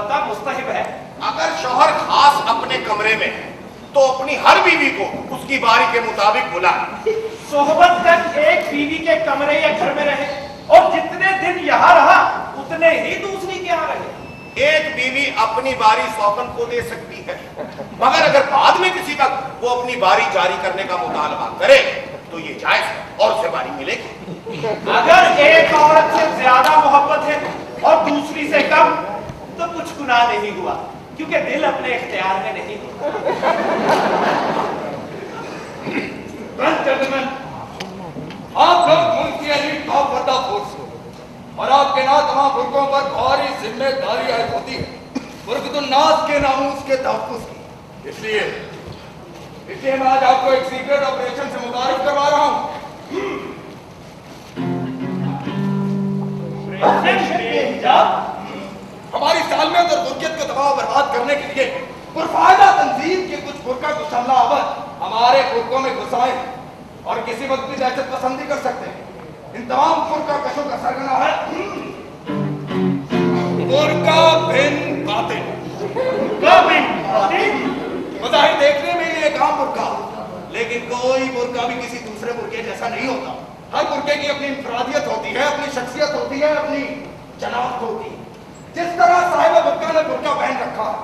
का मुस्तहिब है। अगर शौहर खास अपने कमरे में है तो अपनी हर बीवी को उसकी बारी के मुताबिक बुलाए। सोहबत तक एक बीवी के कमरे या घर में रहे और जितने दिन यहाँ रहा उतने ही दूसरी के यहाँ रहे। एक बीवी अपनी बारी सौकन को दे सकती है, मगर अगर बाद में किसी वक्त वो अपनी बारी जारी करने का मुतालबा करे तो ये जायज है और उसे बारी मिलेगी। अगर एक औरत से ज्यादा मोहब्बत है और दूसरी से कम तो कुछ गुनाह नहीं हुआ, क्योंकि दिल अपने इख्तियार में नहीं आप लोग मुल्क की एलीट टॉप वर्दा फोर्स हो और आपके ना तमाम मुल्कों पर भारी जिम्मेदारी आयद होती है मुल्कुन्नास के नामूस के तहफ़्फ़ुज़ की। इसलिए मैं आज आपको एक सीक्रेट ऑपरेशन से मुतारिफ करवा रहा हूँ। हमारी सालमियत और बुर्कियत को तबाह बर्बाद करने के लिए पुरफायदा तंजीम के कुछ बुर्का कुशमला अवर हमारे बुर्कों में घुसाए और किसी वक्त भी दहशत पसंदी कर सकते हैं। इन तमाम बुर्का कशों का सरगना है बुर्का बिन कातिल। मज़ाहिर देखने में ये एक आम बुर्का, लेकिन कोई बुर्का भी किसी दूसरे बुर्के जैसा नहीं होता। हर बुर्के की अपनी इंफरादियत होती है, अपनी शख्सियत होती है, अपनी शनाख्त होती है। जिस तरह साहिब बुर्का ने बुर्का पहन रखा है,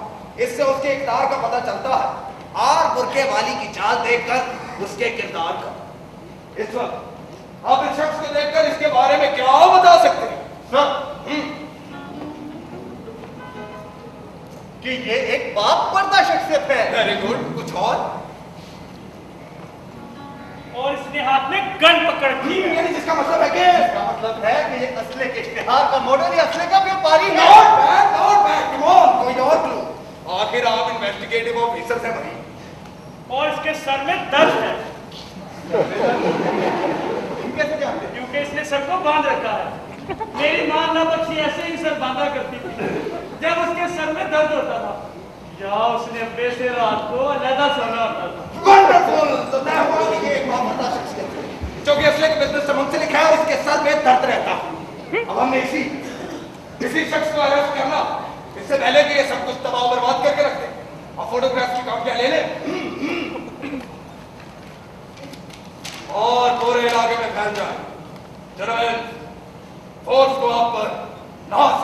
इससे उसके इक़्तिदार का पता चलता है और बुर्के वाली की चाल देखकर उसके किरदार का। इस वक्त आप इस शख्स को देखकर इसके बारे में क्या बता सकते हैं? कि ये एक बाप पर्दा शख्सियत है। वेरी गुड, कुछ और इसने हाथ में गन पकड़ ली है। यानी जिसका मतलब है कि इसका मतलब है कि ये असले के इश्तिहार का मॉडल या असले का व्यापारी है। नॉट बैड, कम ऑन, कोई और क्लू। आखिर आप इन्वेस्टिगेटिव ऑफिसर से भाई। और इसके सर में दर्द है। कैसे जानते? क्योंकि इसने सर को बांध रखा है। मेरी मां ना बच्ची ऐसे ही सर बांधा करती थी जब उसके सर में दर्द होता था, या उसने अब्बे से रात को अलहदा सोना होता था। वंडरफुल, तो तय हुआ कि ये एक बाप शख्सियत है जो कि असले के बिजनेस से मुंसलिक है और इसके सर में दर्द रहता है। अब हमने इसी शख्स को अरेस्ट करना, इससे पहले कि ये सब कुछ तबाह बर्बाद करके रख दे और फोटोग्राफ की कॉपियां ले ले और पूरे इलाके में फैल जाए। जनरल फोर्स को आप पर नाज